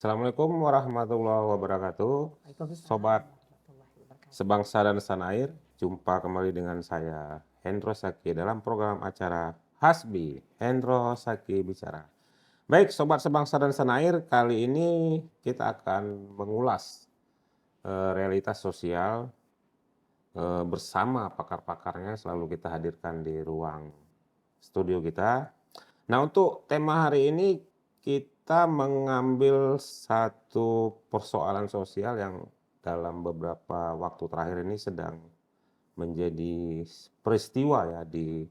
Assalamualaikum warahmatullahi wabarakatuh. Waalaikumsalam Sobat warahmatullahi wabarakatuh. sebangsa dan setanah air, jumpa kembali dengan saya Hendro Saki dalam program acara Hasbi Hendro Saki Bicara. Baik, sobat sebangsa dan setanah air, kali ini kita akan mengulas realitas sosial bersama pakar-pakarnya selalu kita hadirkan di ruang studio kita. Nah, untuk tema hari ini kita mengambil satu persoalan sosial yang dalam beberapa waktu terakhir ini sedang menjadi peristiwa ya di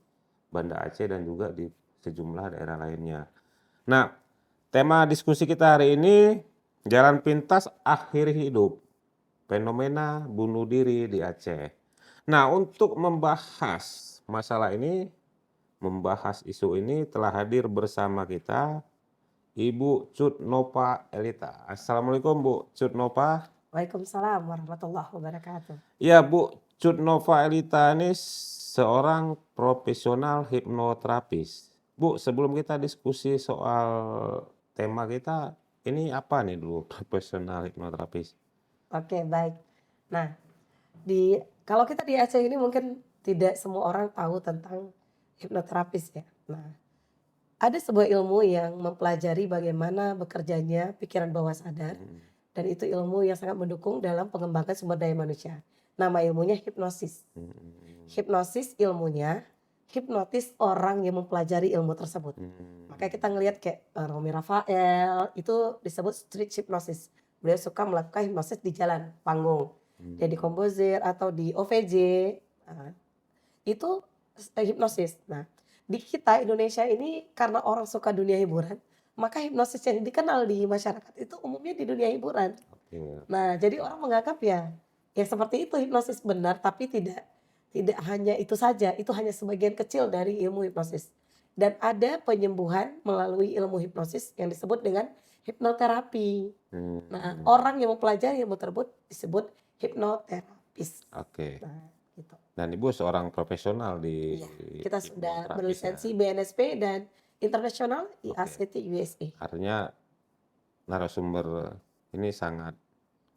Banda Aceh dan juga di sejumlah daerah lainnya. Nah, tema diskusi kita hari ini jalan pintas akhir hidup, fenomena bunuh diri di Aceh. Nah, untuk membahas masalah ini, membahas isu ini telah hadir bersama kita Ibu Cut Nova Elita. Assalamualaikum Bu Cut Nova. Waalaikumsalam warahmatullahi wabarakatuh. Ya Bu Cut Nova Elita ini seorang profesional hipnoterapis. Bu, sebelum kita diskusi soal tema kita, ini apa nih dulu profesional hipnoterapis? Oke, baik. Nah, kalau kita di Aceh ini mungkin tidak semua orang tahu tentang hipnoterapis ya. Nah, ada sebuah ilmu yang mempelajari bagaimana bekerjanya pikiran bawah sadar Hmm, dan itu ilmu yang sangat mendukung dalam pengembangan sumber daya manusia. Nama ilmunya hipnosis. hmm, Hipnosis ilmunya hipnotis orang yang mempelajari ilmu tersebut. Makanya kita ngelihat kayak Romi Rafael itu disebut street hypnosis. Beliau suka melakukan hipnosis di jalan panggung. Jadi hmm, Komposer atau di OVJ nah, itu hipnosis. Nah, di kita Indonesia ini karena orang suka dunia hiburan, maka hipnosis yang dikenal di masyarakat itu umumnya di dunia hiburan. oke. Nah, jadi orang menganggap ya seperti itu hipnosis benar, tapi tidak tidak hanya itu saja, itu hanya sebagian kecil dari ilmu hipnosis. Dan ada penyembuhan melalui ilmu hipnosis yang disebut dengan hipnoterapi. Nah, Hmm, orang yang mempelajari ilmu tersebut disebut hipnoterapis. oke. Nah, gitu. Dan Ibu seorang profesional di Iya, kita sudah hipnoterapis ya. berlisensi BNSP dan internasional Oke. IACT USA. Artinya narasumber ini sangat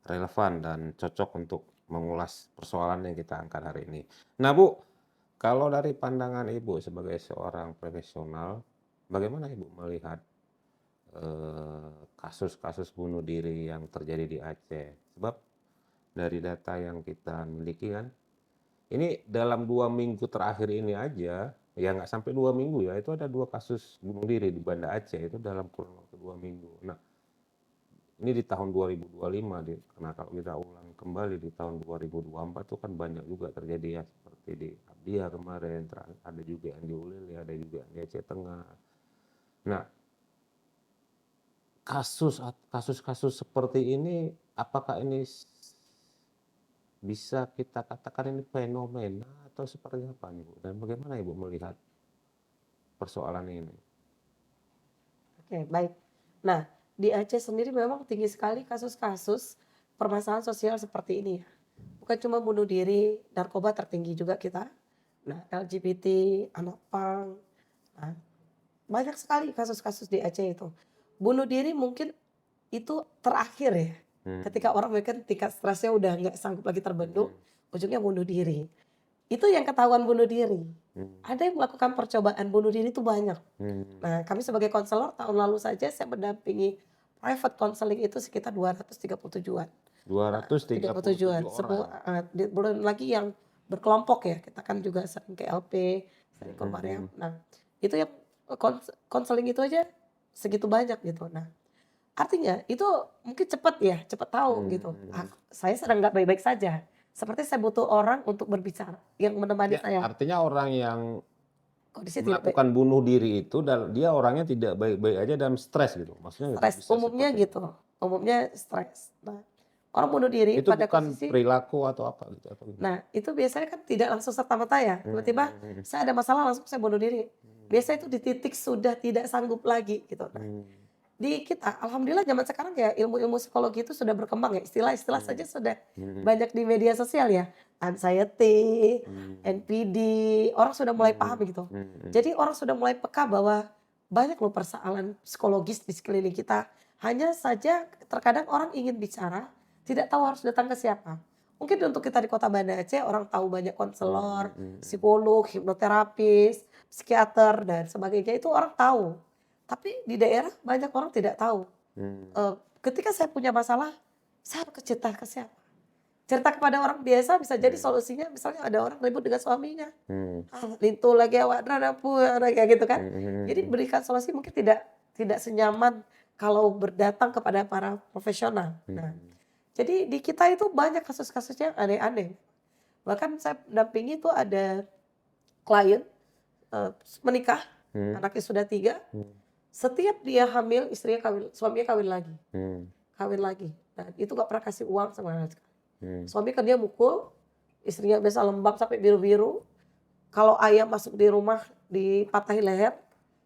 relevan dan cocok untuk mengulas persoalan yang kita angkat hari ini. Nah Bu, kalau dari pandangan Ibu sebagai seorang profesional, bagaimana Ibu melihat kasus-kasus bunuh diri yang terjadi di Aceh? Sebab dari data yang kita miliki kan, ini dalam 2 minggu terakhir ini aja, ya nggak sampai 2 minggu ya, itu ada 2 kasus bunuh diri di Banda Aceh itu dalam kurun waktu 2 minggu. Nah, ini di tahun 2025, karena kalau kita ulang kembali di tahun 2024 itu kan banyak juga terjadi ya seperti di Abdiya kemarin, ada juga yang di Ulil, ada juga yang di Aceh Tengah. Nah, kasus-kasus seperti ini, apakah ini bisa kita katakan ini fenomena atau seperti apa nih Bu? Dan bagaimana Ibu melihat persoalan ini? Oke, baik. Nah, di Aceh sendiri memang tinggi sekali kasus-kasus permasalahan sosial seperti ini ya. Bukan cuma bunuh diri, narkoba tertinggi juga kita. Nah, LGBT, anak pang. Nah, banyak sekali kasus-kasus di Aceh itu. Bunuh diri mungkin itu terakhir ya. Ketika Hmm. orang mungkin tingkat stresnya udah nggak sanggup lagi terbendung, Hmm. ujungnya bunuh diri. Itu yang ketahuan bunuh diri. Hmm. Ada yang melakukan percobaan bunuh diri itu banyak. Hmm. Nah, kami sebagai konselor tahun lalu saja saya mendampingi private counseling itu sekitar 237-an. Nah, 237 37-an. orang. Belum lagi yang berkelompok ya. Kita kan juga sering ke LP, sering ke Mariam. Hmm. Nah, itu yang konseling itu aja segitu banyak gitu. Nah, artinya itu mungkin cepat ya, cepat tahu gitu. Hmm. Saya sedang nggak baik-baik saja. Seperti saya butuh orang untuk berbicara yang menemani Ya, saya. artinya orang yang Kondisi tidak baik. melakukan bunuh diri itu dia orangnya tidak baik-baik aja dan stres gitu. Maksudnya gitu, Stres bisa umumnya seperti itu. gitu, umumnya stres. Nah, orang bunuh diri Itu pada bukan posisi perilaku atau apa gitu atau gimana? nah itu biasanya kan tidak langsung serta-merta ya, tiba-tiba Hmm. saya ada masalah langsung saya bunuh diri. Biasanya itu di titik sudah tidak sanggup lagi gitu. Nah, Hmm. di kita alhamdulillah zaman sekarang ya ilmu-ilmu psikologi itu sudah berkembang ya, istilah-istilah Hmm. saja sudah Hmm. banyak di media sosial ya, anxiety, Hmm. NPD, orang sudah mulai Hmm. paham gitu. Hmm. Jadi orang sudah mulai peka bahwa banyak loh persoalan psikologis di sekeliling kita, Hanya saja terkadang orang ingin bicara, tidak tahu harus datang ke siapa. Mungkin untuk kita di Kota Banda Aceh, orang tahu banyak konselor, psikolog, hipnoterapis, psikiater, dan sebagainya itu orang tahu. Tapi di daerah banyak orang tidak tahu. Hmm. Ketika saya punya masalah, saya harus cerita ke siapa? Cerita kepada orang biasa bisa jadi solusinya misalnya ada orang ribut dengan suaminya. Hmm. Lintu lagi awak kayak gitu kan. Jadi Hmm. berikan solusi mungkin tidak tidak senyaman kalau berdatang kepada para profesional. Nah, Hmm. jadi di kita itu banyak kasus-kasus yang aneh-aneh. Bahkan saya dampingi itu ada klien menikah, Hmm. anaknya sudah 3. Hmm. Setiap dia hamil, istrinya kawin, suaminya kawin lagi, Hmm. kawin lagi. Nah, itu gak pernah kasih uang sama sekali. Hmm. Suami kan dia mukul, istrinya biasa lembab sampai biru-biru. Kalau ayam masuk di rumah dipatahin leher,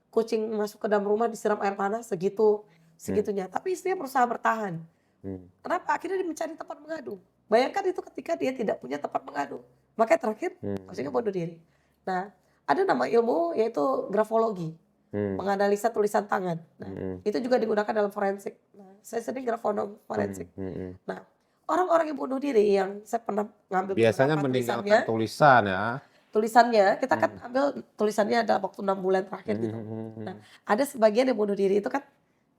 kucing masuk ke dalam rumah disiram air panas, segitunya. Tapi istrinya berusaha bertahan. Hmm. Kenapa? Akhirnya dia mencari tempat mengadu. Bayangkan itu ketika dia tidak punya tempat mengadu. Makanya terakhir, maksudnya bunuh diri. Nah, ada nama ilmu yaitu grafologi, Hmm. menganalisa tulisan tangan. Nah, Hmm. itu juga digunakan dalam forensik. Nah, saya sendiri grafonom forensik. Hmm. Nah, orang-orang yang bunuh diri yang saya pernah ngambil Biasanya beberapa meninggalkan tulisan ya. tulisannya kita kan ambil tulisannya dalam waktu 6 bulan terakhir gitu. Nah, ada sebagian yang bunuh diri itu kan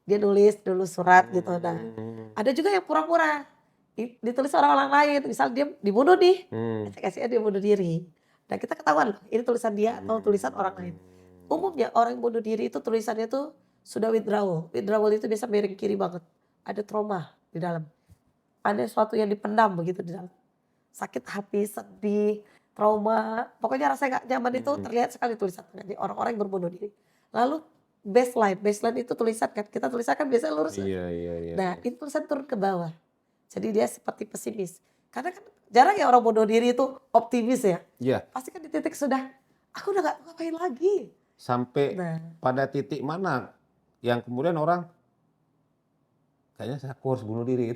dia nulis dulu surat gitu. Nah, ada juga yang pura-pura ditulis orang lain, misal dia dibunuh nih, kasih dia bunuh diri. Nah, kita ketahuan loh, ini tulisan dia atau tulisan orang lain. Umumnya orang yang bunuh diri itu tulisannya tuh sudah withdrawal. Withdrawal itu biasa miring kiri banget. Ada trauma di dalam. Ada sesuatu yang dipendam begitu di dalam. Sakit hati, sedih, trauma, pokoknya rasa gak nyaman itu terlihat sekali tulisan tangan orang-orang yang berbunuh diri. Lalu baseline itu tulisan kan, kita tulisan kan biasanya lurus kan. Iya, iya, iya. Nah, itu tulisan turun ke bawah. Jadi dia seperti pesimis. Karena kan jarang ya orang bunuh diri itu optimis ya. Iya, Pasti kan di titik sudah, aku udah gak ngapain lagi. sampai Nah, pada titik mana yang kemudian orang kayaknya aku harus bunuh diri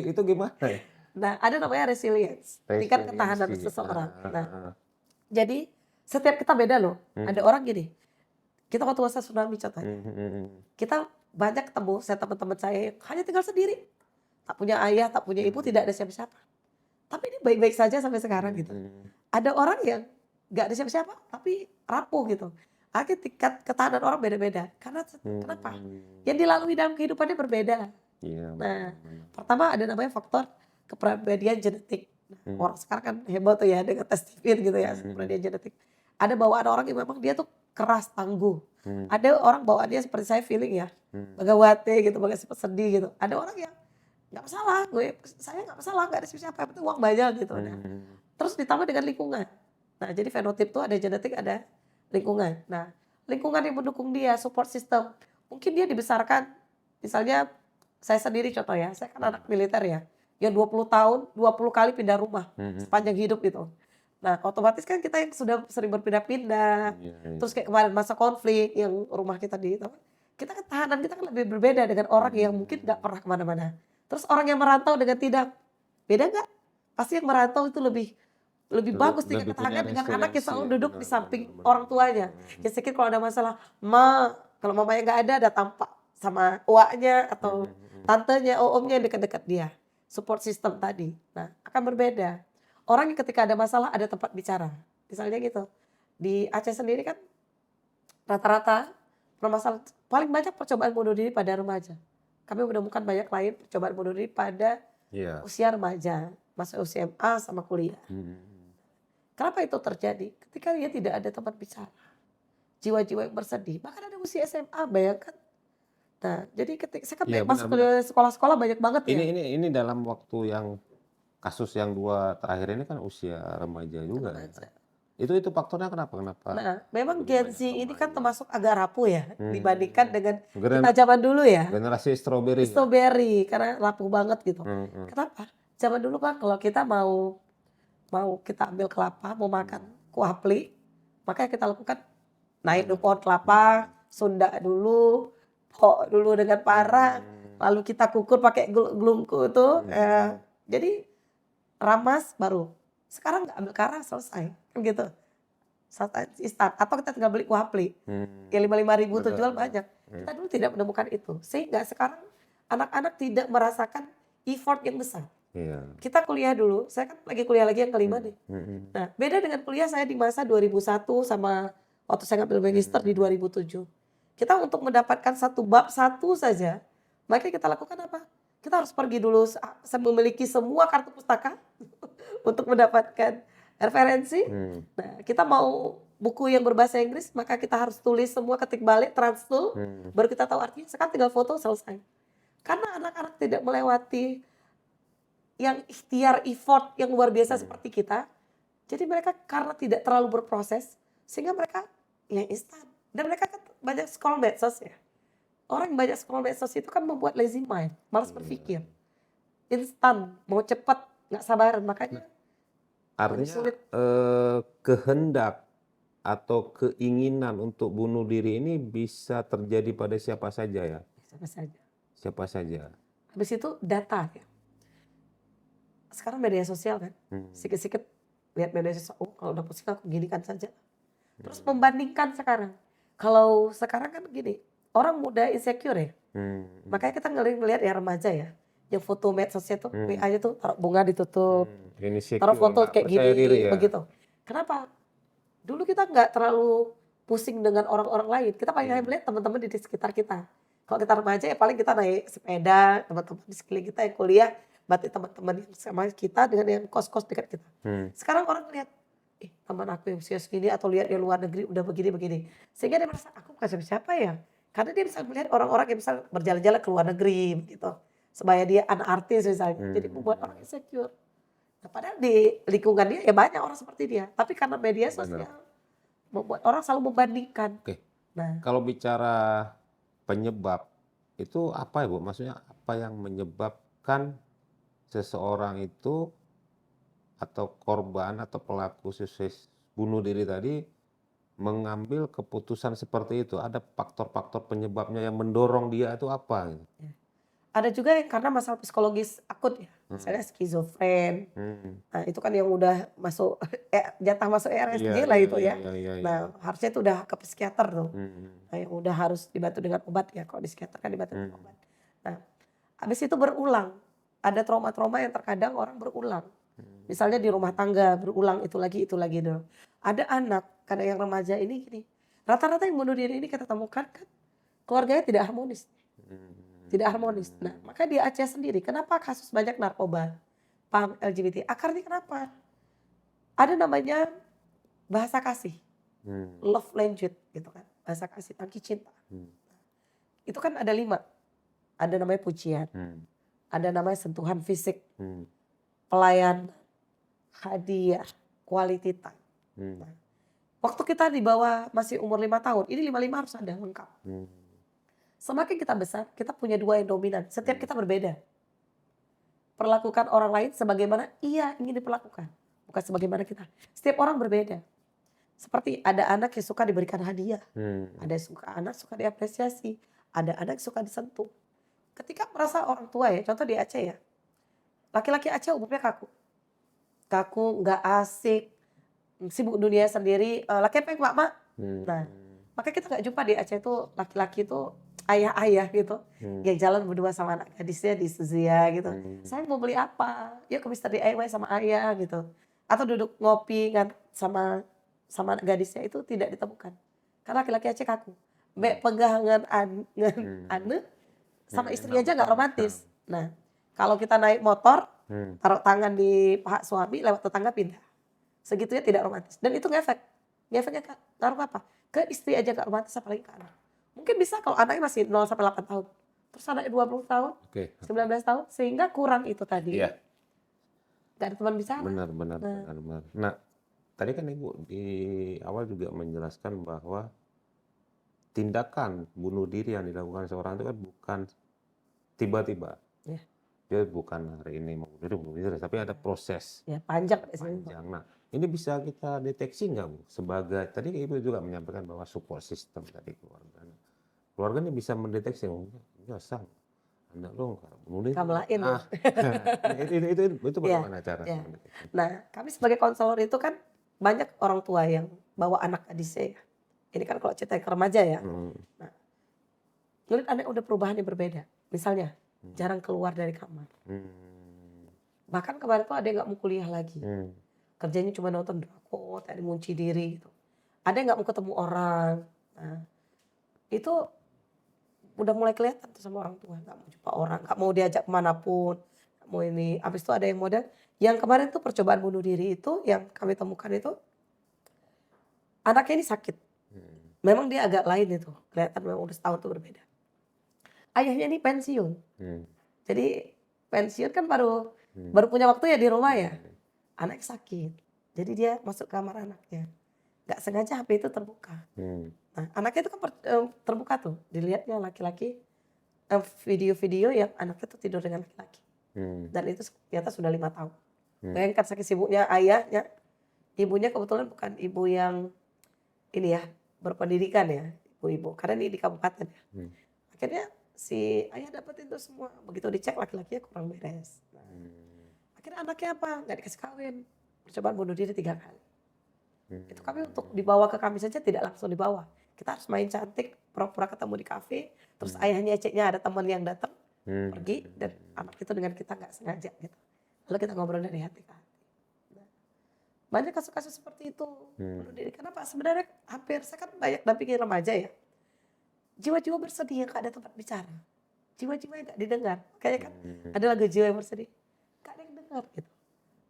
itu gimana ya? nah ada namanya resilience, tingkat ketahanan Resiliensi. seseorang. Nah, jadi setiap kita beda loh. Ada orang gini, kita waktu masa tsunami contohnya. Kita banyak ketemu, saya teman-teman saya yang hanya tinggal sendiri. Tak punya ayah, tak punya ibu, tidak ada siapa-siapa. Tapi ini baik-baik saja sampai sekarang gitu. Ada orang yang gak ada siapa-siapa, tapi rapuh gitu. Akhirnya tingkat ketahanan orang beda-beda. Karena kenapa? Yang dilalui dalam kehidupannya berbeda. Iya, Nah, benar. pertama ada namanya faktor kepribadian genetik. Nah, orang sekarang kan hebat tuh ya dengan tes TV gitu ya, kepribadian genetik. Ada bawaan orang yang memang dia tuh keras, tangguh. Ada orang bawaannya seperti saya feeling ya, bagawate gitu, bagai sedih gitu. Ada orang yang nggak masalah, saya nggak masalah, nggak ada siapa-siapa, yang penting uang banyak gitu. Nah, terus ditambah dengan lingkungan. Nah, jadi fenotip tuh ada genetik, ada lingkungan. Nah, lingkungan yang mendukung dia, support system. Mungkin dia dibesarkan, misalnya saya sendiri contoh ya, saya kan anak militer ya, yang 20 tahun, 20 kali pindah rumah sepanjang hidup gitu. Nah, otomatis kan kita yang sudah sering berpindah-pindah, Iya, terus kayak kemarin masa konflik yang rumah kita kita ketahanan kita kan lebih berbeda dengan orang yang mungkin nggak pernah kemana-mana. Terus orang yang merantau dengan tidak, beda nggak? Pasti yang merantau itu lebih lebih bagus tingkat lebih punya ketahanan dengan anak yang resiliensi selalu ya, duduk benar, di samping benar, orang benar. tuanya. Ya sedikit kalau ada masalah, kalau mamanya nggak ada tampak sama uaknya atau tantenya, omnya yang dekat-dekat dia. Support system tadi. Nah, akan berbeda. Orang yang ketika ada masalah ada tempat bicara. Misalnya gitu. Di Aceh sendiri kan rata-rata permasalahan paling banyak percobaan bunuh diri pada remaja. Kami menemukan banyak klien percobaan bunuh diri pada Iya. usia remaja, masa usia SMA sama kuliah. Kenapa itu terjadi? Ketika dia tidak ada tempat bicara. Jiwa-jiwa yang bersedih. Bahkan ada usia SMA, bayangkan. Nah, jadi ketika saya kan Iya, masuk ke benar-benar. sekolah-sekolah banyak banget ya. Ini dalam waktu yang kasus yang 2 terakhir ini kan usia remaja juga ya. Remaja. Itu faktornya kenapa? Nah, memang Lebih Gen banyak Z ini kan remaja? termasuk agak rapuh ya dibandingkan dengan Gen kita zaman dulu ya. generasi strawberry ya? Strawberry karena rapuh banget gitu. Mhm. Kenapa? Zaman dulu kan kalau kita mau kita ambil kelapa, mau makan kuah pli, maka yang kita lakukan naik dulu pohon kelapa, sunda dulu, pok dulu dengan parang, lalu kita kukur pakai gelungku itu. Jadi ramas baru. Sekarang nggak ambil karang selesai, kan gitu. Instan. Atau kita tinggal beli kuah pli, yang 55.000 tuh jual banyak. Kita dulu tidak menemukan itu. Sehingga sekarang anak-anak tidak merasakan effort yang besar. Iya. Kita kuliah dulu, saya kan lagi kuliah lagi yang kelima nih. Nah, beda dengan kuliah saya di masa 2001 sama waktu saya ngambil magister di 2007. Kita untuk mendapatkan satu bab satu saja, maka kita lakukan apa? Kita harus pergi dulu memiliki semua kartu pustaka untuk mendapatkan referensi. Nah, kita mau buku yang berbahasa Inggris, maka kita harus tulis semua, ketik balik, translate, baru kita tahu artinya. Sekarang tinggal foto, selesai. Karena anak-anak tidak melewati yang ikhtiar, effort yang luar biasa seperti kita. Jadi mereka karena tidak terlalu berproses, sehingga mereka yang instan. Dan mereka kan banyak scroll medsos ya. Orang yang banyak scroll medsos itu kan membuat lazy mind, malas berpikir. Instan, mau cepat, nggak sabaran, makanya Artinya sulit. kehendak atau keinginan untuk bunuh diri ini bisa terjadi pada siapa saja ya? Siapa saja. Siapa saja. Habis itu data ya. Sekarang media sosial kan, sikit-sikit lihat media sosial, oh kalau udah pusing aku ginikan saja. Terus membandingkan sekarang. Kalau sekarang kan gini, orang muda insecure ya. Makanya kita ngelihat ya remaja ya, yang foto medsosnya tuh, WA-nya tuh taruh bunga ditutup, taruh foto kayak gini, begitu. Kenapa? Dulu kita nggak terlalu pusing dengan orang-orang lain. Kita paling melihat teman-teman di sekitar kita. Kalau kita remaja ya paling kita naik sepeda, teman-teman di sekeliling kita yang kuliah, berarti teman-teman yang sama kita dengan yang kos-kos dekat kita. Sekarang orang lihat, teman aku yang usia segini atau lihat di luar negeri udah begini-begini. Sehingga dia merasa, aku bukan siapa ya? Karena dia bisa melihat orang-orang yang bisa berjalan-jalan ke luar negeri gitu. Supaya dia anak artis misalnya. Jadi membuat orang insecure. Nah, padahal di lingkungan dia ya banyak orang seperti dia. Tapi karena media sosial membuat orang selalu membandingkan. Oke. Nah, Kalau bicara penyebab itu apa ya Bu? Maksudnya apa yang menyebabkan seseorang itu atau korban atau pelaku bunuh diri tadi mengambil keputusan seperti itu? Ada faktor-faktor penyebabnya yang mendorong dia itu apa? Gitu? ada juga yang karena masalah psikologis akut ya. Misalnya skizofren. Nah, itu kan yang udah masuk jatah masuk RSJ lah itu ya. Nah, harusnya itu udah ke psikiater tuh. Nah, yang udah harus dibantu dengan obat ya. Kalau di psikiater kan dibantu dengan obat. Nah, habis itu berulang. Ada trauma-trauma yang terkadang orang berulang. Misalnya di rumah tangga berulang itu lagi dulu. Ada anak, kadang yang remaja ini gini. Rata-rata yang bunuh diri ini kita temukan kan keluarganya tidak harmonis. Tidak harmonis. Nah, maka di Aceh sendiri, kenapa kasus banyak narkoba, PAM, LGBT? Akarnya kenapa? Ada namanya bahasa kasih, love language gitu kan, bahasa kasih, tangki cinta. Itu kan ada 5, ada namanya pujian, ada namanya sentuhan fisik, pelayanan, hadiah, quality time. Nah, waktu kita di bawah masih umur 5 tahun, ini 5-5 harus ada lengkap. Semakin kita besar, kita punya 2 yang dominan. Setiap kita berbeda. Perlakukan orang lain sebagaimana ia ingin diperlakukan. Bukan sebagaimana kita. Setiap orang berbeda. Seperti ada anak yang suka diberikan hadiah. Ada anak suka diapresiasi. Ada anak yang suka disentuh. Ketika merasa orang tua ya, contoh di Aceh ya. Laki-laki Aceh umumnya kaku. Kaku, nggak asik, sibuk dunia sendiri. Laki-laki pengen mak-mak. Nah, maka kita nggak jumpa di Aceh itu laki-laki itu ayah-ayah gitu, yang jalan berdua sama anak gadisnya di Suzia gitu. Saya mau beli apa? Yuk ke Mister DIY sama ayah gitu. Atau duduk ngopi kan sama anak gadisnya itu tidak ditemukan. Karena laki-laki Aceh kaku. Pegangan ane sama istrinya aja nggak romantis. Nah, kalau kita naik motor, taruh tangan di paha suami, lewat tetangga pindah. Segitunya tidak romantis. Dan itu ngefek. Ngefeknya ngaruh apa? Ke istri aja nggak romantis, apalagi ke anak. Mungkin bisa kalau anaknya masih 0-8 tahun. Terus anaknya 20 tahun, 19 tahun, sehingga kurang itu tadi. Iya. Gak ada teman bicara. Benar. Nah, tadi kan Ibu di awal juga menjelaskan bahwa tindakan bunuh diri yang dilakukan seorang itu kan bukan tiba-tiba. Ya. Dia bukan hari ini mau bunuh diri, tapi ada proses. Ya, panjang. Nah, ini bisa kita deteksi nggak Bu? Sebagai, tadi Ibu juga menyampaikan bahwa support system tadi keluarga. Keluarga ini bisa mendeteksi, ya sang, anak lo nggak bunuh diri. Kamlain. Itu bagaimana caranya? Nah, kami sebagai konselor itu kan banyak orang tua yang bawa anak gadisnya ya. Ini kan kalau cerita ke remaja ya. Nah, ngeliat anak udah perubahan yang berbeda. Misalnya, Hmm. jarang keluar dari kamar. Hmm. Bahkan kemarin tuh ada yang nggak mau kuliah lagi. Hmm. Kerjanya cuma nonton drakor, tadi ngunci diri gitu. Ada yang nggak mau ketemu orang. Nah, itu udah mulai kelihatan tuh sama orang tua. Nggak mau jumpa orang, nggak mau diajak kemanapun. Nggak mau ini. Habis itu ada yang model. Yang kemarin tuh percobaan bunuh diri itu, yang kami temukan itu, anaknya ini sakit. Hmm. Memang dia agak lain itu. Kelihatan memang udah setahun tuh berbeda. Ayahnya ini pensiun. Hmm. Jadi pensiun kan baru Hmm. baru punya waktu ya di rumah ya. Hmm. Anaknya sakit. Jadi dia masuk kamar anaknya. Nggak sengaja HP itu terbuka. Hmm. Nah, anaknya itu kan terbuka tuh. Dilihatnya laki-laki, video-video yang anaknya tuh tidur dengan laki-laki. Hmm. Dan itu ternyata sudah 5 tahun. Hmm. Bayangkan saking sibuknya ayahnya. Ibunya kebetulan bukan ibu yang ini ya, berpendidikan ya. Ibu-ibu. Karena ini di kabupaten ya. Hmm. Akhirnya si ayah dapetin tuh semua. Begitu dicek laki-lakinya kurang beres. Nah, Hmm. akhirnya anaknya apa? Nggak dikasih kawin. Percobaan bunuh diri 3 kali. Hmm. Itu kami untuk dibawa ke kami saja tidak langsung dibawa. Kita harus main cantik, pura-pura ketemu di kafe. Terus ayahnya eceknya ada teman yang datang, Hmm. pergi. Dan anak itu dengan kita nggak sengaja gitu. Lalu kita ngobrol dari hati ke hati. Nah, banyak kasus-kasus seperti itu. Bunuh diri. Kenapa? Sebenarnya hampir, saya kan banyak dampingi remaja ya. Jiwa-jiwa bersedih yang gak ada tempat bicara. Jiwa-jiwa yang gak didengar. Kayaknya kan ada lagu jiwa yang bersedih. Gak ada yang dengar gitu.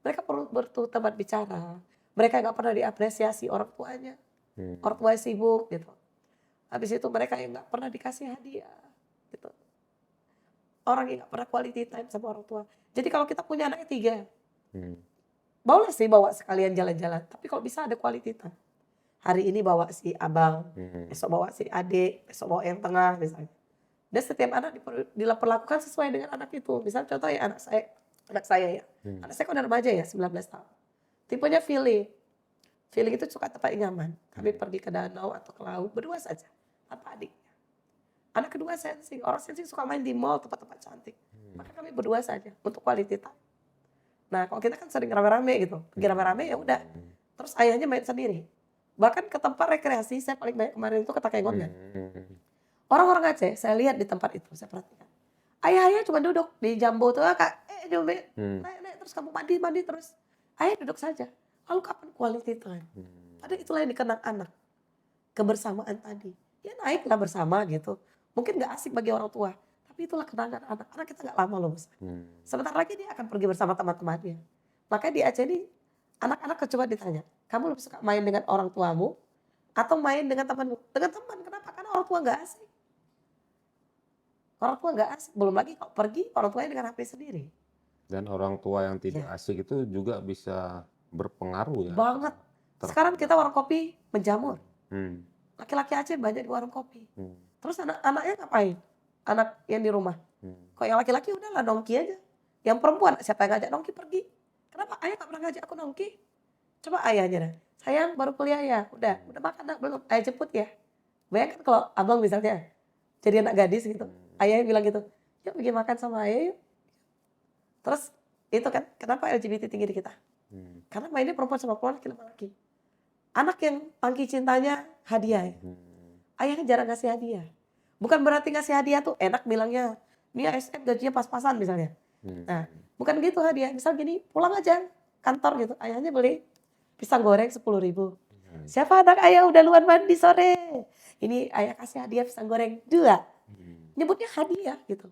Mereka perlu butuh tempat bicara. Mereka gak pernah diapresiasi orang tuanya. Hmm. Orang tuanya sibuk gitu. Habis itu mereka yang gak pernah dikasih hadiah gitu. Orang yang gak pernah quality time sama orang tua. Jadi kalau kita punya anaknya 3, Hmm. boleh sih bawa sekalian jalan-jalan. Tapi kalau bisa ada quality time. Hari ini bawa si abang, Hmm. besok bawa si adik, besok bawa yang tengah misalnya. Dan setiap anak diperlakukan sesuai dengan anak itu. Misalnya contoh ya anak saya ya. Hmm. Anak saya kan udah remaja ya, 19 tahun. Tipenya feeling. Feeling itu suka tempat yang nyaman. Kami pergi ke danau atau ke laut berdua saja, tanpa adiknya. Anak kedua sensing. Orang sensing suka main di mall, tempat-tempat cantik. Maka kami berdua saja untuk quality time. Nah, kalau kita kan sering rame-rame gitu. Pergi rame-rame ya udah. Terus ayahnya main sendiri. Bahkan ke tempat rekreasi, saya paling banyak kemarin itu ke Takengon kan. Orang-orang Aceh, saya lihat di tempat itu, saya perhatikan. Ayah-ayah cuma duduk di jambu tuh, kak, Jombe, naik, terus kamu mandi terus. Ayah duduk saja. Lalu kapan quality time? Padahal itulah yang dikenang anak. Kebersamaan tadi. Ya naiklah bersama gitu. Mungkin gak asik bagi orang tua. Tapi itulah kenangan anak. Anak kita gak lama loh. Sebentar lagi dia akan pergi bersama teman-temannya. Makanya di Aceh ini, anak-anak coba ditanya, kamu lebih suka main dengan orang tuamu atau main dengan temanmu? Dengan teman, kenapa? Karena orang tua gak asik. Orang tua gak asik. Belum lagi kalau pergi, orang tuanya dengan HP sendiri. Dan orang tua yang tidak Ya. asik itu juga bisa berpengaruh ya. Banget. Sekarang kita warung kopi menjamur. Hmm. Laki-laki Aceh banyak di warung kopi. Hmm. Terus anak-anaknya ngapain? Anak yang di rumah. Kok yang laki-laki udahlah nongki aja. Yang perempuan siapa yang ngajak nongki pergi. Kenapa? Ayah gak pernah ngajak aku nongki. Coba ayahnya dah. Sayang baru kuliah ya. Udah makan dah belum? Ayah jemput ya. Bayangkan kalau abang misalnya jadi anak gadis gitu. Ayahnya bilang gitu. Yuk pergi makan sama ayah yuk. Terus itu kan kenapa LGBT tinggi di kita? Karena mainnya perempuan sama perempuan, laki sama laki. Anak yang tangki cintanya hadiah ya. Ayahnya jarang ngasih hadiah. Bukan berarti ngasih hadiah tuh enak bilangnya. Ini ASN gajinya pas-pasan misalnya. Nah, bukan gitu hadiah. Misal gini, pulang aja kantor gitu. Ayahnya beli pisang goreng 10.000. Siapa anak ayah udah luar mandi sore? Ini ayah kasih hadiah pisang goreng 2. Nyebutnya hadiah gitu.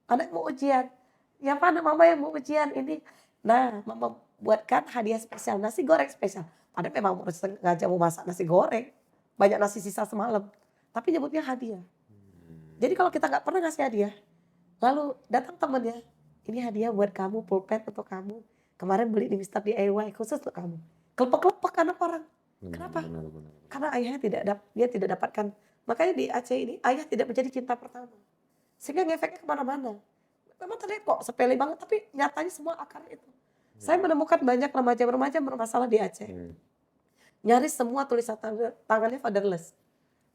Anak mau ujian. Siapa anak mama yang mau ujian ini? Nah, mama buatkan hadiah spesial. Nasi goreng spesial. Padahal memang sengaja mau masak nasi goreng. Banyak nasi sisa semalam. Tapi nyebutnya hadiah. Jadi kalau kita gak pernah ngasih hadiah. Lalu datang temennya. Ini hadiah buat kamu, pulpen untuk kamu. Kemarin beli di Mr. DIY khusus untuk kamu. Kelepek-kelepek anak orang. Kenapa? Karena ayahnya dia tidak dapatkan. Makanya di Aceh ini ayah tidak menjadi cinta pertama. Sehingga ngefeknya kemana-mana. Memang terlihat kok sepele banget. Tapi nyatanya semua akarnya itu. Saya menemukan banyak remaja-remaja bermasalah di Aceh. Nyaris semua tulisan tangannya fatherless.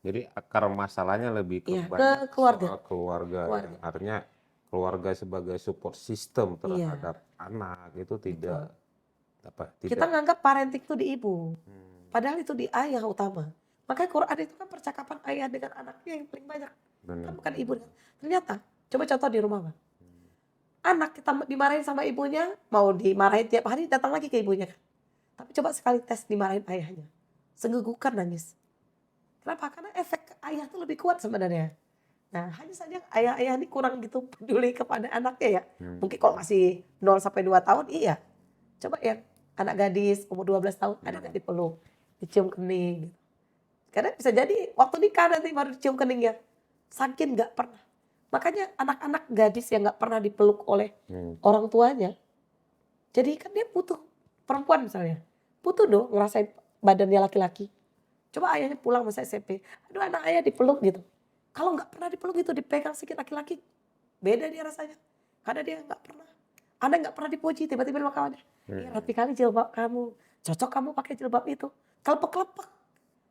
Jadi akar masalahnya lebih ke Iya, banyak keluarga. soal keluarga. Ya. Artinya keluarga sebagai support system terhadap anak itu tidak Kita nganggap parenting itu di ibu. Padahal itu di ayah utama. Makanya Quran itu kan percakapan ayah dengan anaknya yang paling banyak. Kan benar. bukan ibu. Ternyata, coba contoh di rumah, Bang. Anak kita dimarahin sama ibunya, mau dimarahin tiap hari datang lagi ke ibunya kan. Tapi coba sekali tes dimarahin ayahnya. Senggugukan nangis. Kenapa? Karena efek ke ayah tuh lebih kuat sebenarnya. Nah, hanya saja ayah-ayah ini kurang gitu peduli kepada anaknya ya. Hmm. Mungkin kalau masih 0 sampai 2 tahun iya. Coba yang anak gadis umur 12 tahun ada nggak dipeluk, dicium kening gitu. Karena bisa jadi waktu nikah nanti baru dicium keningnya. Saking nggak pernah. Makanya anak-anak gadis yang nggak pernah dipeluk oleh Hmm. orang tuanya, jadi kan dia butuh perempuan misalnya. Butuh dong ngerasain badannya laki-laki. Coba ayahnya pulang masa SMP, aduh anak ayah dipeluk gitu. Kalau nggak pernah dipeluk gitu, dipegang sedikit laki-laki, beda dia rasanya. Karena dia nggak pernah. Anda nggak pernah dipuji, tiba-tiba sama kawannya, "Ih rapi kali jilbab kamu, cocok kamu pakai jilbab itu." Kelepek-kelepek.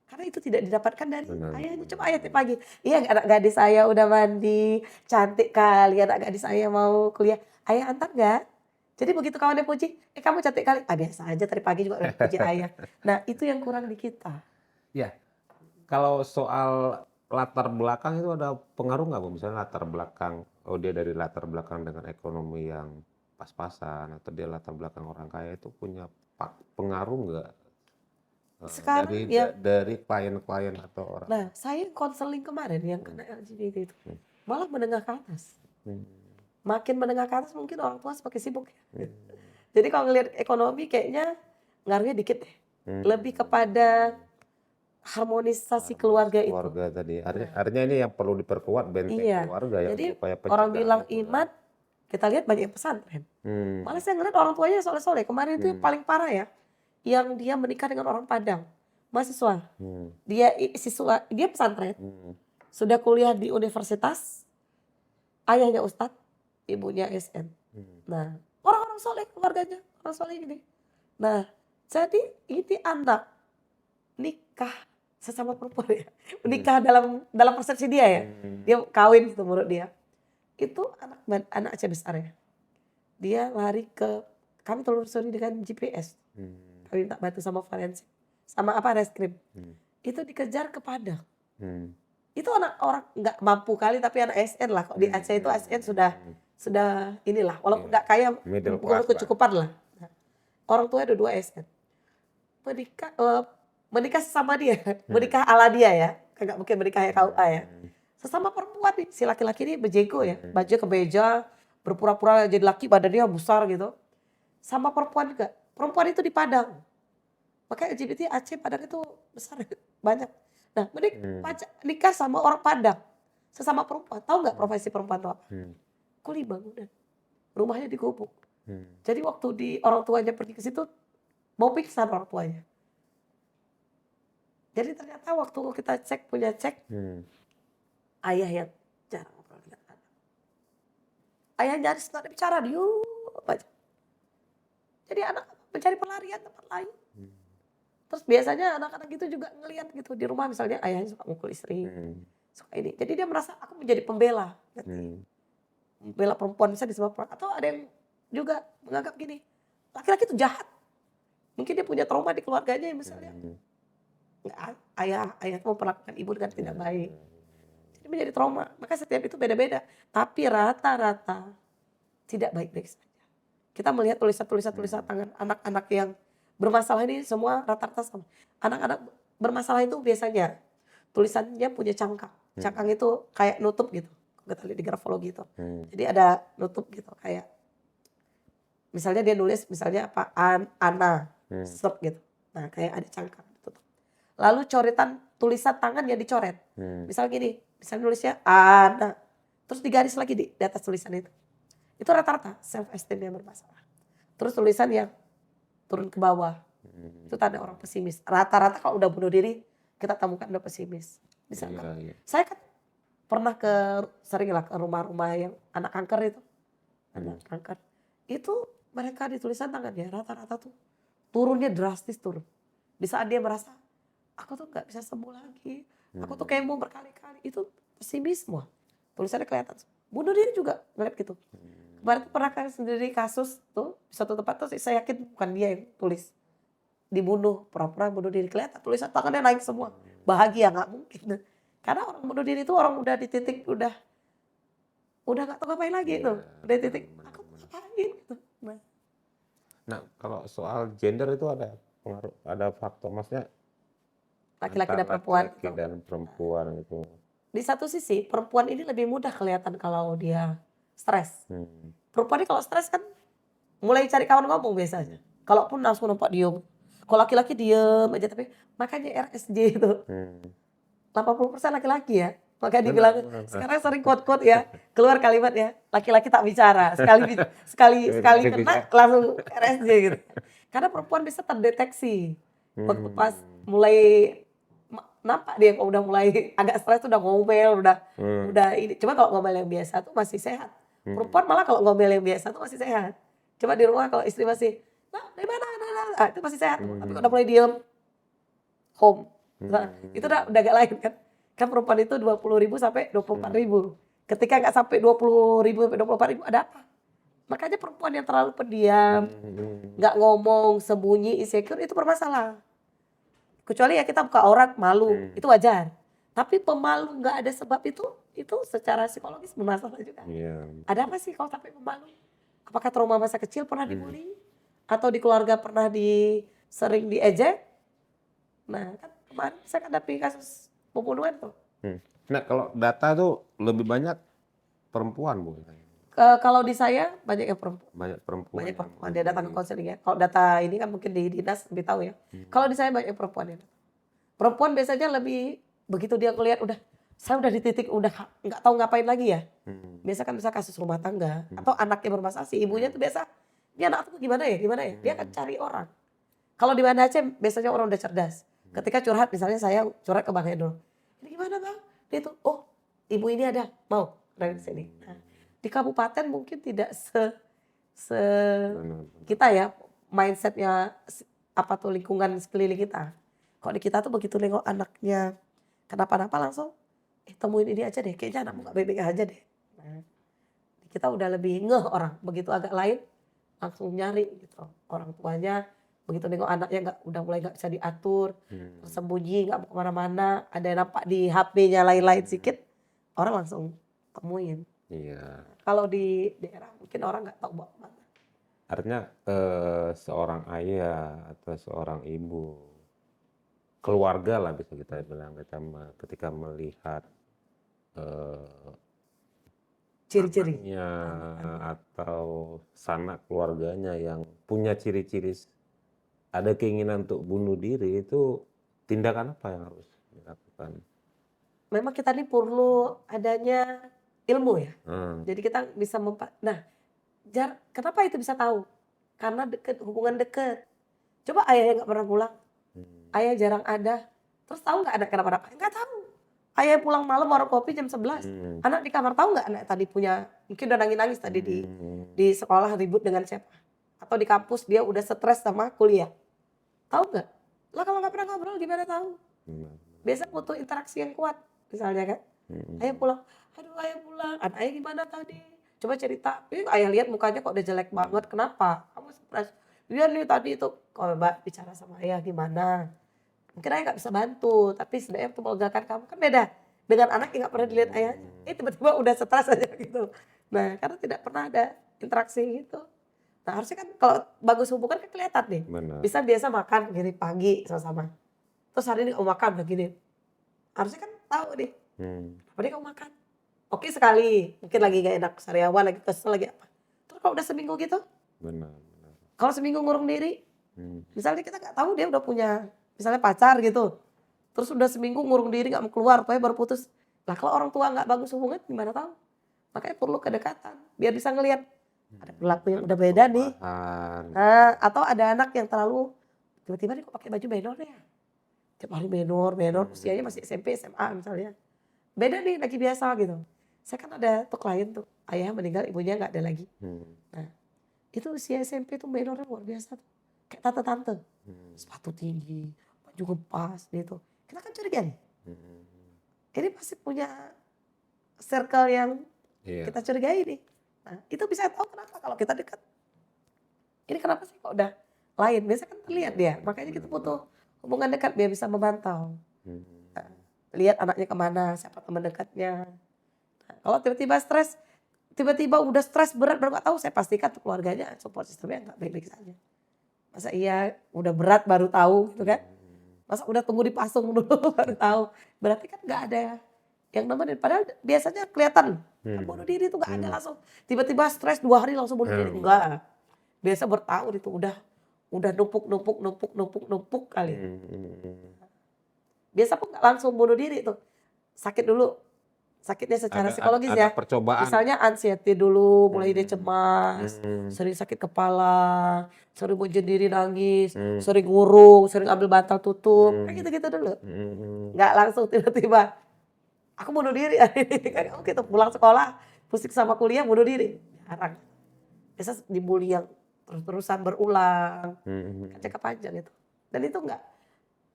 Karena itu tidak didapatkan dari Benar. ayahnya. Coba ayah tiap pagi, "Iya anak gadis saya udah mandi, cantik kali anak gadis saya mau kuliah. Ayah antar nggak?" Jadi begitu kawannya puji, kamu cantik kali." "Ah biasa aja tadi pagi juga udah puji ayah." Nah itu yang kurang di kita. Ya, kalau soal latar belakang itu ada pengaruh nggak, Bu? Misalnya latar belakang, oh dia dari latar belakang dengan ekonomi yang pas-pasan, atau dia latar belakang orang kaya itu punya pengaruh nggak dari Sekarang ya, dari klien-klien atau orang? nah saya konseling kemarin yang kena LGBT itu, Hmm. malah menengah ke atas. Hmm. Makin menengah ke atas mungkin orang tua semakin sibuk ya. Hmm. Jadi kalau ngelihat ekonomi kayaknya ngaruhnya dikit deh. Hmm. Lebih kepada harmonisasi Harmonis keluarga itu. keluarga tadi. Nah, Artinya ini yang perlu diperkuat benteng iya. keluarga ya, Jadi supaya orang pencegahan bilang itu kan. iman, kita lihat banyak yang pesantren. Hmm. Malah saya ngeliat orang tuanya soleh-soleh. Kemarin itu yang Hmm. paling parah ya, yang dia menikah dengan orang Padang, mahasiswa. Hmm. Dia pesantren, Hmm. sudah kuliah di universitas, ayahnya ustadz, ibunya SN. Hmm. Nah, orang-orang soleh keluarganya, orang soleh ini. Nah, jadi ini anak nikah sesama perempuan ya, menikah dalam persepsi dia ya, Hmm. dia kawin gitu menurut dia. Itu anak Aceh besar ya, dia lari ke, kami telusuri dengan GPS, Hmm. kami minta bantu sama forensik, sama apa reskrim, Hmm. itu dikejar ke Padang. Hmm. Itu anak orang nggak mampu kali tapi anak SN lah, kok di Aceh itu ASN sudah inilah, walaupun nggak kaya, Middle bukan class lah. kecukupan lah. Nah, orang tua ada 2 SN. Menikah sesama dia, menikah ala dia ya, kagak mungkin menikah ya KUA ya. Sesama perempuan nih, si laki-laki ini bejego ya, bajunya kemeja, berpura-pura jadi laki, badannya besar gitu. Sama perempuan juga, perempuan itu di Padang. Makanya LGBT Aceh Padang itu besar, banyak. Nah, nikah sama orang Padang, sesama perempuan. Tahu nggak profesi perempuan itu apa? Hmm. Kuli bangunan, rumahnya digubuk. Hmm. Jadi waktu orang tuanya pergi ke situ, mau pingsan orang tuanya. Jadi ternyata waktu kita punya cek, Hmm. ayah yang jarang ngobrol dengan anak. Ayah nyaris nggak ada bicara, diam aja. Jadi anak mencari pelarian tempat lain. Terus biasanya anak-anak gitu juga ngelihat gitu di rumah, misalnya ayahnya suka mukul istri, suka ini. Jadi dia merasa aku menjadi pembela, pembela perempuan bisa disebut perempuan. Atau ada yang juga menganggap gini, laki-laki itu jahat. Mungkin dia punya trauma di keluarganya misalnya. Ayah memperlakukan ibu dengan tidak baik. Jadi menjadi trauma. Maka setiap itu beda-beda. Tapi rata-rata tidak baik-baik saja. Kita melihat tulisan tangan anak-anak yang bermasalah ini semua rata-rata sama. Anak-anak bermasalah itu biasanya tulisannya punya cangkang. Cangkang itu kayak nutup gitu. Kita lihat di grafologi itu. Jadi ada nutup gitu kayak, misalnya dia nulis misalnya apa, Ana, stop gitu. Nah kayak ada cangkang tutup. Lalu coretan tulisan tangan yang dicoret. Misal gini, misalnya nulisnya Ana, terus digaris lagi di atas tulisan itu. Itu rata-rata self esteem yang bermasalah. Terus tulisan yang turun ke bawah, itu tanda orang pesimis. Rata-rata kalau udah bunuh diri, kita temukan udah pesimis. Misalkan, saya kan pernah sering lah ke rumah-rumah yang anak kanker itu. Anak kanker. Itu mereka di tulisan tangannya rata-rata tuh turunnya drastis turun. Di saat dia merasa, aku tuh gak bisa sembuh lagi. Aku tuh kemo berkali-kali. Itu pesimisme. Tulisannya kelihatan. Bunuh diri juga ngeliat gitu. Kemarin pernah kan sendiri kasus tuh di satu tempat tuh, saya yakin bukan dia yang tulis. Dibunuh, pura-pura bunuh diri, kelihatan tulisan tangannya naik semua. Bahagia, nggak mungkin. Karena orang bunuh diri itu orang udah di titik udah nggak tahu ngapain lagi Iya, tuh. Udah di titik benar, aku benar. ngapain gitu. Nah, Nah, kalau soal gender itu ada pengaruh, ada faktor, maksudnya laki-laki antar dan perempuan laki-laki gitu. dan perempuan gitu. Di satu sisi perempuan ini lebih mudah kelihatan kalau dia stres. Hmm. Perempuan ini kalau stres kan mulai cari kawan ngomong biasanya. Kalaupun langsung nampak diem. Kalau laki-laki diem aja, tapi makanya RSJ itu Hmm. 80% laki-laki ya. Makanya Benar, dibilang benar. sekarang sering quote-quote ya, keluar kalimat ya, laki-laki tak bicara. Sekali Jadi bisa. kena langsung RSJ gitu. Karena perempuan bisa terdeteksi. Waktu pas Hmm. mulai nampak dia kalau udah mulai agak stres tuh udah ngomel, Hmm. udah ini. Cuma kalau ngomel yang biasa tuh masih sehat. Hmm. Perempuan malah kalau ngomel yang biasa tuh masih sehat. Coba di rumah kalau istri masih, nah dari mana, nah, itu masih sehat. Tapi kalau udah mulai diem, home. Nah, itu udah agak lain kan. Kan perempuan itu 20.000 sampai 24.000. Ketika nggak sampai 20.000 sampai 24.000 ada apa? Makanya perempuan yang terlalu pendiam, Hmm. nggak ngomong, sembunyi, insecure itu bermasalah. Kecuali ya kita buka aurat malu, Hmm. itu wajar. Tapi pemalu nggak ada sebab itu secara psikologis bermasalah juga. Iya. Ada apa sih kalau sampai pemalu? Apakah trauma masa kecil pernah Hmm. dibully? Atau di keluarga pernah sering diejek? Nah, kan kemarin saya hadapi kasus pembunuhan tuh. Hmm. Nah, kalau data tuh lebih banyak perempuan, Bu. Kalau di saya banyak yang perempuan. Banyak perempuan Banyak yang perempuan dia datang ke menjadi. konseling ya. Kalau data ini kan mungkin di dinas lebih tahu ya. Kalau di saya banyak perempuan yang datang. Perempuan biasanya lebih begitu dia ngelihat udah saya udah di titik udah nggak tahu ngapain lagi ya. Hmm. Biasa kan bisa kasus rumah tangga atau anaknya bermasalah si ibunya tuh biasa ini anak tuh gimana ya dia akan cari orang. Kalau di Banda Aceh biasanya orang udah cerdas. Ketika curhat misalnya saya curhat ke Bang Hendro. Ini gimana Bang? Dia tuh oh ibu ini ada mau dari sini. Nah, di kabupaten mungkin tidak se Benar. kita ya mindsetnya apa tuh lingkungan sekeliling kita. Kalau di kita tuh begitu nengok anaknya kenapa-napa langsung temuin ini aja deh, kayaknya anakmu gak baik-baik aja deh. Nah, kita udah lebih ngeh orang, begitu agak lain langsung nyari gitu. Orang tuanya begitu nengok anaknya udah mulai gak bisa diatur, tersembunyi gak mau kemana-mana, ada yang nampak di HP-nya lain-lain sedikit, orang langsung temuin. Iya. Kalau di daerah mungkin orang gak tahu bawa kemana. Artinya seorang ayah atau seorang ibu, keluarga lah bisa kita bilang, ketika melihat Ciri-ciri. anaknya atau sanak keluarganya yang punya ciri-ciri ada keinginan untuk bunuh diri, itu tindakan apa yang harus dilakukan? Memang kita ini perlu adanya ilmu ya. Hmm. Jadi kita bisa nah, kenapa itu bisa tahu? Karena hubungan deket. Coba ayahnya nggak pernah pulang, ayah jarang ada, terus tahu nggak anak kenapa-napa? Nggak tahu. Ayah pulang malam warung kopi jam 11, anak di kamar tahu nggak anak tadi punya, mungkin udah nangis-nangis tadi di sekolah ribut dengan siapa? Atau di kampus dia udah stres sama kuliah. Tahu nggak? Lah kalau nggak pernah ngobrol gimana tahu? Biasa butuh interaksi yang kuat, misalnya kan. Ayah pulang, aduh ayah pulang, anak ayah gimana tadi? Coba cerita, ayah lihat mukanya kok udah jelek banget, kenapa? Kamu stres? Dia nih tadi itu, kalau mbak bicara sama ayah gimana? Mungkin ayah nggak bisa bantu, tapi sebenarnya untuk melegakan kamu kan beda. Dengan anak yang nggak pernah dilihat ayahnya, tiba-tiba udah stres aja gitu. Nah, karena tidak pernah ada interaksi gitu. Nah, harusnya kan kalau bagus hubungan kan kelihatan nih. Benar. Bisa biasa makan gini pagi sama-sama. Terus hari ini kamu makan begini. Harusnya kan tahu nih. Apa dia kamu makan? Oke sekali, mungkin lagi gak enak sariawan, lagi kesel, lagi apa. Terus kalau udah seminggu gitu, Benar. kalau seminggu ngurung diri, misalnya kita nggak tahu dia udah punya, misalnya pacar gitu. Terus udah seminggu ngurung diri nggak mau keluar, pokoknya baru putus. Lah kalau orang tua nggak bagus hubungan, gimana tahu? Makanya perlu kedekatan, biar bisa ngelihat ada perilaku yang udah beda nih. Nah, atau ada anak yang terlalu tiba-tiba dia kok pakai baju menor ya. Tiap hari menor, usianya masih SMP, SMA misalnya. Beda nih lagi biasa gitu. Saya kan ada tuh klien tuh, ayah meninggal, ibunya nggak ada lagi. Nah, itu usia SMP tuh menornya luar biasa tuh. Kayak tante-tante. Sepatu tinggi, baju ngepas gitu. Kita kan curiga nih. Ini pasti punya circle yang kita curigai nih. Nah, itu bisa tahu kenapa kalau kita dekat. Ini kenapa sih kok udah lain? Biasanya kan terlihat dia. Makanya kita butuh hubungan dekat biar bisa memantau. Nah, lihat anaknya kemana, siapa teman dekatnya. Nah, kalau tiba-tiba stres, tiba-tiba udah stres berat baru nggak tahu, saya pastikan tuh keluarganya support sistemnya nggak baik-baik saja. Masa iya udah berat baru tahu gitu kan? Masa udah tunggu dipasung dulu baru tahu. Berarti kan nggak ada yang nemenin. Padahal biasanya kelihatan kan bunuh diri itu nggak ada langsung. Tiba-tiba stres 2 hari langsung bunuh diri. Enggak. Biasa bertahun itu udah numpuk kali. Biasa pun nggak langsung bunuh diri tuh. Sakit dulu. Sakitnya secara psikologis ada ya. percobaan. Misalnya anxiety dulu, mulai dia cemas, sering sakit kepala, sering menyendiri nangis, sering ngurung, sering ambil bantal tutup, kayak gitu-gitu dulu. Nggak langsung tiba-tiba, aku bunuh diri. Kayak gitu, pulang sekolah, pusing sama kuliah, bunuh diri. Jarang. Biasa dibully yang terus-terusan berulang, kan jangka panjang itu. Dan itu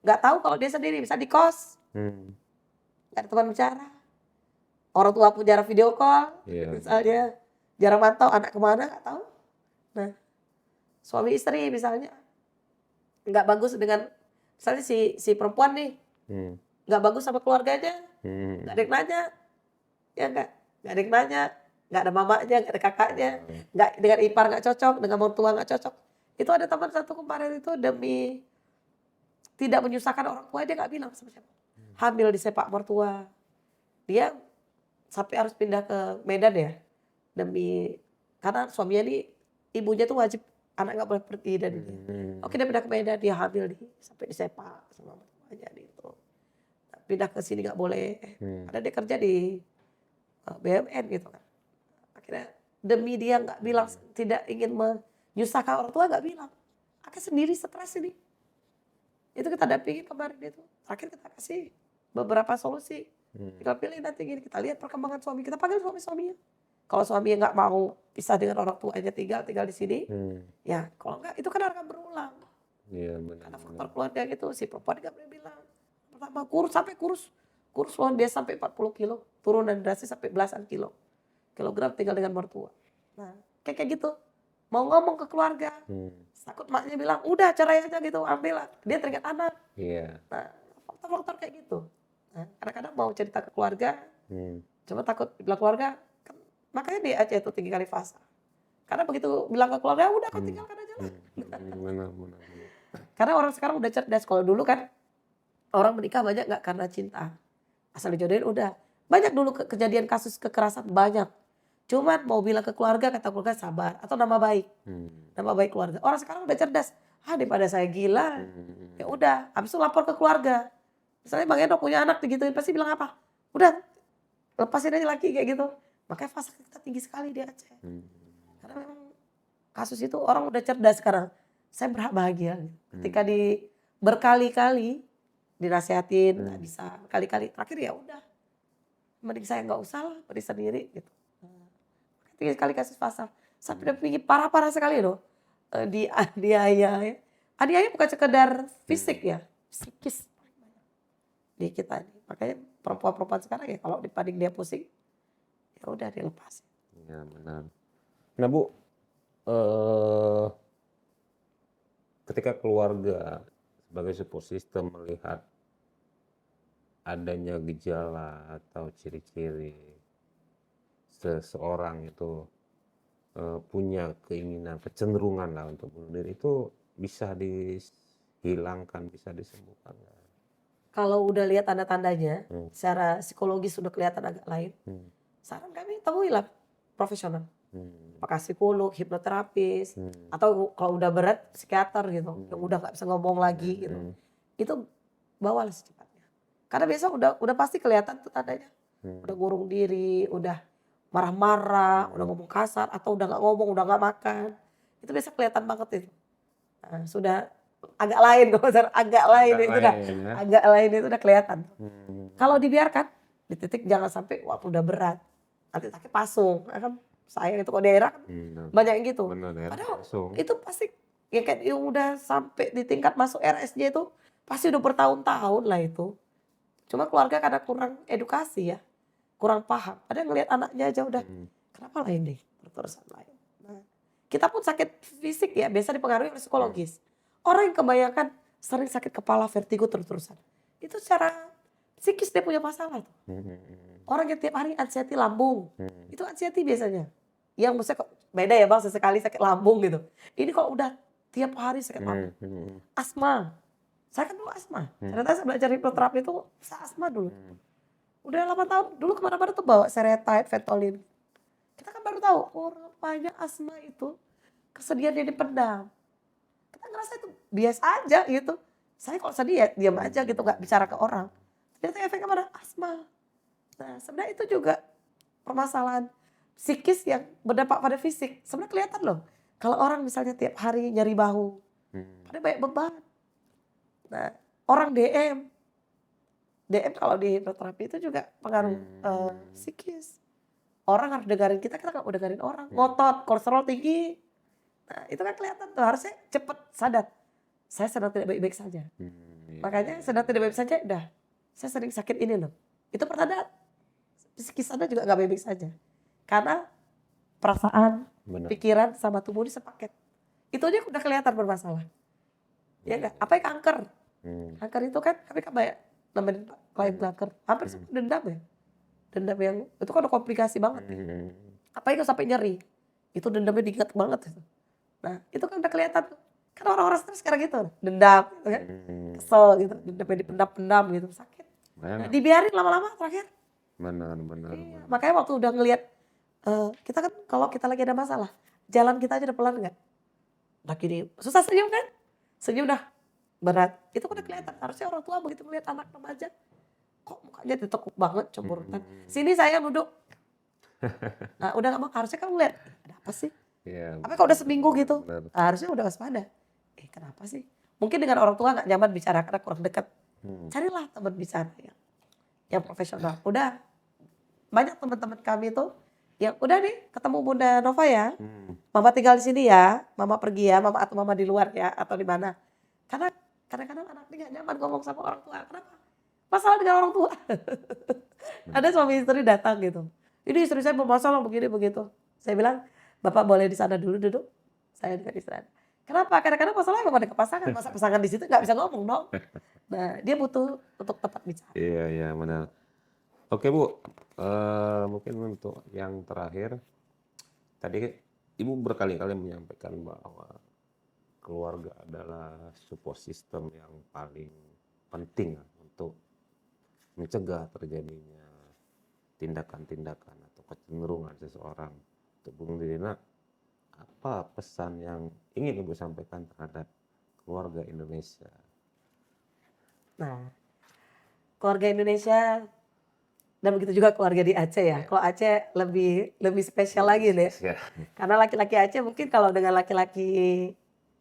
nggak tahu kalau dia sendiri, bisa di kos, nggak ada teman bicara. Orang tua pun jarang video call, misalnya jarang mantau anak kemana nggak tahu. Nah, suami istri misalnya nggak bagus dengan, misalnya si perempuan nih nggak bagus sama keluarganya, nggak ada yang nanya, ya nggak ada yang nanya, nggak ada mamanya, nggak ada kakaknya, nggak dengan ipar nggak cocok, dengan mertua nggak cocok. Itu ada teman satu kemarin itu demi tidak menyusahkan orang tua dia nggak bilang sama siapa. Hamil di sepak mertua, dia sampai harus pindah ke Medan ya, karena suaminya nih ibunya tuh wajib anak nggak boleh pergi dari dia. Oke, dia pindah ke Medan, dia hamil sampai disepak sama mertuanya gitu. Pindah ke sini nggak boleh, karena dia kerja di BUMN gitu kan. Akhirnya demi dia nggak bilang, tidak ingin menyusahkan orang tua nggak bilang. Akhirnya sendiri stres ini. Itu kita dampingin kemarin itu. Terakhir kita kasih beberapa solusi. Tinggal pilih nanti gini, kita lihat perkembangan suami, kita panggil suaminya. Kalau suaminya nggak mau pisah dengan orang tuanya, tinggal di sini, ya kalau nggak itu kan akan berulang. Iya, benar. Karena faktor keluarga gitu, si perempuan nggak boleh bilang. Pertama kurus luar biasa sampai 40 kilo, turunan drastis sampai belasan kilogram tinggal dengan mertua. Nah, kayak gitu, mau ngomong ke keluarga, takut maknya bilang, udah cerai aja gitu, ambil lah. Dia teringat anak. Iya. Nah, faktor-faktor kayak gitu. Nah, kadang-kadang mau cerita ke keluarga, cuma takut bilang keluarga, kan, makanya di Aceh itu tinggi kali fasa. Karena begitu bilang ke keluarga, udah kau tinggalkan aja lah. Benar. Karena orang sekarang udah cerdas. Kalau dulu kan orang menikah banyak nggak karena cinta, asal dijodohin udah. Banyak dulu kejadian kasus kekerasan banyak. Cuman mau bilang ke keluarga, kata keluarga sabar atau nama baik keluarga. Orang sekarang udah cerdas. Daripada saya gila, ya udah. Habis itu lapor ke keluarga. Misalnya Bang Endo punya anak digituin, pasti bilang apa? Udah, lepasin aja lagi kayak gitu. Makanya fase kita tinggi sekali di Aceh. Karena memang kasus itu orang udah cerdas sekarang. Saya bahagia ketika berkali-kali dinasehatin, nggak bisa berkali-kali. Terakhir ya udah, mending saya nggak usah lah, mending sendiri gitu. Tinggi sekali kasus fasa. Sampai udah parah-parah sekali loh. Aniaya bukan sekedar fisik ya, psikis di kita ini. Makanya perempuan-perempuan sekarang ya kalau dibanding dia pusing, ya udah dilepas. Iya, benar. Nah Bu, ketika keluarga sebagai support system melihat adanya gejala atau ciri-ciri seseorang itu punya keinginan, kecenderungan lah untuk bunuh diri, itu bisa dihilangkan, bisa disembuhkan. Kalau udah lihat tanda-tandanya, secara psikologis sudah kelihatan agak lain, saran kami temuilah profesional. Apakah psikolog, hipnoterapis, atau kalau udah berat psikiater gitu, yang udah nggak bisa ngomong lagi gitu. Itu bawalah secepatnya. Karena biasa udah pasti kelihatan tuh tandanya. Udah ngurung diri, udah marah-marah, udah ngomong kasar, atau udah nggak ngomong, udah nggak makan. Itu biasa kelihatan banget itu. Nah, sudah agak lain, agak lain itu udah kelihatan. Kalau dibiarkan, di titik jangan sampai waktu udah berat, nanti sakit pasung, kan sayang itu kok daerah kan banyak yang gitu. Padahal itu pasti ya kayak yang udah sampai di tingkat masuk RSJ itu pasti udah bertahun-tahun lah itu. Cuma keluarga karena kurang edukasi ya, kurang paham. Ada ngelihat anaknya aja udah, kenapa lain deh, berterusan lain. Nah, kita pun sakit fisik ya, biasa dipengaruhi oleh psikologis. Orang yang kebanyakan sering sakit kepala, vertigo terus-terusan. Itu secara psikis dia punya masalah tuh. Orang yang tiap hari anxiety lambung, itu anxiety biasanya. Yang maksudnya kok beda ya Bang, sesekali sakit lambung gitu. Ini kalau udah tiap hari sakit lambung. Asma. Saya kan dulu asma. Ternyata saya belajar hipnoterapi itu saya asma dulu. Udah 8 tahun, dulu kemana-mana tuh bawa Seretide, Ventolin. Kita kan baru tahu, oh rupanya asma itu kesedihan dia dipendam. Kita ngerasa itu biasa aja gitu. Saya kalau sedih ya diam aja gitu, gak bicara ke orang. Ternyata efeknya pada asma. Nah sebenarnya itu juga permasalahan psikis yang berdampak pada fisik. Sebenarnya kelihatan loh. Kalau orang misalnya tiap hari nyeri bahu, ada banyak beban. Nah orang DM kalau di hipnoterapi itu juga pengaruh psikis. Orang harus dengerin kita gak mau dengerin orang. Ngotot, kolesterol tinggi. Nah itu kan kelihatan tuh, harusnya cepet sadar. Saya sedang tidak baik-baik saja. Makanya sedang tidak baik saja, udah. Saya sering sakit ini loh. Itu pertanda psikis Anda juga gak baik-baik saja. Karena perasaan, pikiran sama tubuh ini sepaket. Itu aja udah kelihatan bermasalah. Ya enggak? Apa yang kanker? Kanker itu kan, tapi kan banyak namanya klien kanker. Hampir semua dendam ya. Dendam yang, itu kan udah komplikasi banget. Apa yang sampai nyeri? Itu dendamnya diingat banget. Nah itu kan udah kelihatan tuh. Kan orang-orang stres sekarang gitu, dendam gitu kan. Kesel gitu, dendamnya dipendam-pendam gitu, sakit. Nah, dibiarin lama-lama terakhir. Benar. Iya, makanya waktu udah ngelihat, kita kan kalau kita lagi ada masalah, jalan kita aja udah pelan nggak? Udah gini, susah senyum kan? Senyum udah berat. Itu udah kelihatan, harusnya orang tua begitu melihat anak remaja, kok mukanya ditekuk banget, cemburutan. Sini saya duduk. Nah udah gak mau, harusnya kan ngeliat, ada apa sih? Apa kalau udah seminggu gitu, harusnya udah waspada. Kenapa sih? Mungkin dengan orang tua gak nyaman bicara karena kurang dekat. Carilah teman bicara yang profesional. Udah banyak teman-teman kami tuh yang udah nih ketemu Bunda Nova ya. Mama tinggal di sini ya, mama pergi ya, mama atau mama di luar ya, atau di mana. Karena kadang-kadang anak ini gak nyaman ngomong sama orang tua. Kenapa? Masalah dengan orang tua. Ada suami istri datang gitu. Ini istri saya bermasalah begini begitu. Saya bilang, Bapak boleh di sana dulu duduk. Saya di sana. Kenapa? Kadang-kadang masalahnya memang ada pasangan. Masa pasangan di situ nggak bisa ngomong dong. Nah dia butuh untuk tempat bicara. Iya benar. Oke Bu, mungkin untuk yang terakhir, tadi Ibu berkali-kali menyampaikan bahwa keluarga adalah support system yang paling penting untuk mencegah terjadinya tindakan-tindakan atau kecenderungan seseorang untuk bunuh diri. Nah, apa pesan yang ingin Ibu sampaikan terhadap keluarga Indonesia? Nah, keluarga Indonesia dan begitu juga keluarga di Aceh ya. Kalau Aceh lebih spesial lagi nih. Karena laki-laki Aceh mungkin kalau dengan laki-laki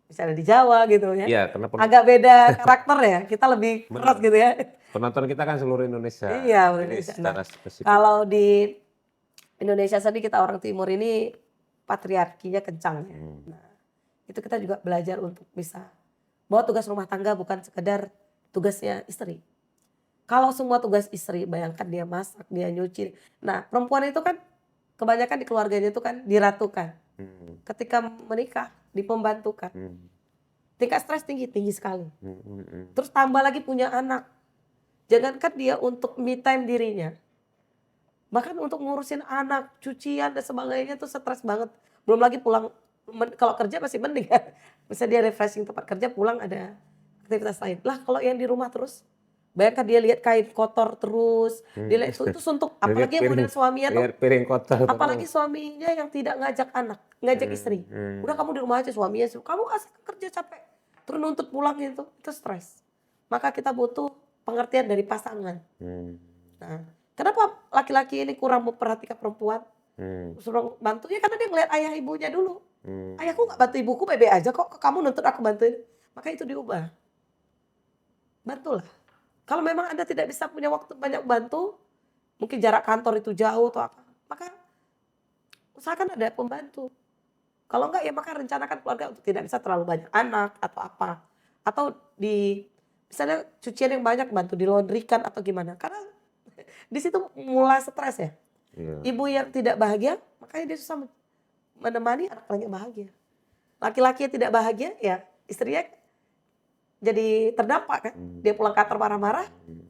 misalnya di Jawa gitu ya. Iya, agak beda karakter ya. Kita lebih keras gitu ya. Penonton kita kan seluruh Indonesia. Iya, Indonesia. Nah, kalau di Indonesia sendiri kita orang timur ini patriarkinya kencang ya. Nah, itu kita juga belajar untuk bisa bahwa tugas rumah tangga bukan sekedar tugasnya istri. Kalau semua tugas istri, bayangkan dia masak, dia nyuci. Nah, perempuan itu kan kebanyakan di keluarganya itu kan diratukan. Ketika menikah, dipembantukan. Tingkat stres tinggi sekali. Terus tambah lagi punya anak. Jangankan dia untuk me time dirinya. Bahkan untuk ngurusin anak, cucian dan sebagainya tuh stres banget. Belum lagi pulang, kalau kerja masih mending ya. Bisa dia refreshing tempat kerja, pulang ada aktivitas lain. Lah kalau yang di rumah terus, bayangkan dia lihat kain kotor terus, dia lihat itu suntuk. Apalagi yang model suaminya tuh, piring kotor. apalagi suaminya yang tidak ngajak anak, ngajak istri. Udah kamu di rumah aja, suaminya kamu kasih kerja capek. Terus nuntut pulang itu stres. Maka kita butuh pengertian dari pasangan. Nah, kenapa laki-laki ini kurang memperhatikan perempuan? Suruh bantu ya karena dia ngeliat ayah ibunya dulu. Ayahku gak bantu ibuku, bebe aja kok kamu nuntut aku bantuin. Maka itu diubah. Bantulah. Kalau memang Anda tidak bisa punya waktu banyak bantu, mungkin jarak kantor itu jauh atau apa, maka usahakan ada pembantu. Kalau enggak ya maka rencanakan keluarga untuk tidak bisa terlalu banyak anak atau apa. Atau misalnya cucian yang banyak bantu dilondrikan atau gimana. Karena di situ mulai stres ya. Ibu yang tidak bahagia, makanya dia susah menemani anak-anaknya bahagia. Laki-laki yang tidak bahagia ya istrinya jadi terdampak kan. Dia pulang kantor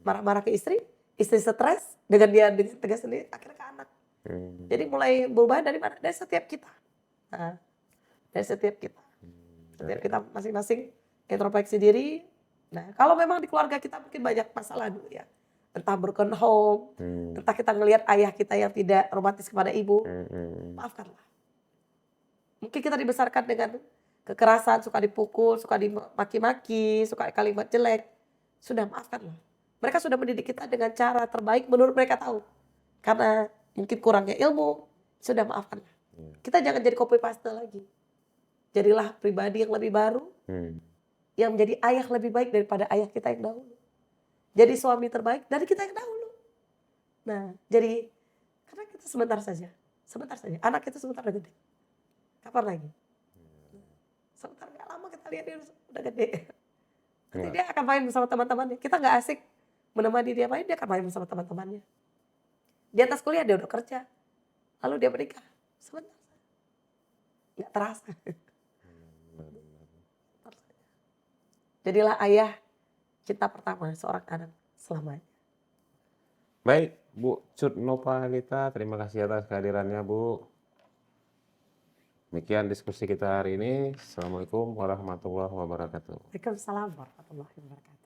marah-marah ke istri, istri stres, dengan dia tegas sendiri, akhirnya ke anak. Hmm. Jadi mulai berubah dari mana? Dari setiap kita. Nah, dari setiap kita. Setiap kita masing-masing introspeksi diri. Nah, kalau memang di keluarga kita mungkin banyak masalah dulu ya. Entah broken home, entah kita ngelihat ayah kita yang tidak romantis kepada ibu, maafkanlah. Mungkin kita dibesarkan dengan kekerasan, suka dipukul, suka dimaki-maki, suka kalimat jelek. Sudah, maafkanlah. Mereka sudah mendidik kita dengan cara terbaik menurut mereka tahu. Karena mungkin kurangnya ilmu, sudah, maafkanlah. Kita jangan jadi copy paste lagi. Jadilah pribadi yang lebih baru, yang menjadi ayah lebih baik daripada ayah kita yang dahulu. Jadi suami terbaik dari kita yang dahulu. Nah, jadi karena kita sebentar saja. Anak kita sebentar udah gede. Kapan lagi? Sebentar gak lama kita lihat dia udah gede. Nanti dia akan main bersama teman-temannya. Kita gak asik menemani dia main, dia akan main bersama teman-temannya. Di atas kuliah dia udah kerja. Lalu dia menikah. Sebentar. Gak terasa. Jadilah ayah cinta pertama seorang anak selamanya. Baik, Bu Cut Nopalita, terima kasih atas kehadirannya, Bu. Demikian diskusi kita hari ini. Assalamualaikum warahmatullahi wabarakatuh. Waalaikumsalam warahmatullahi wabarakatuh.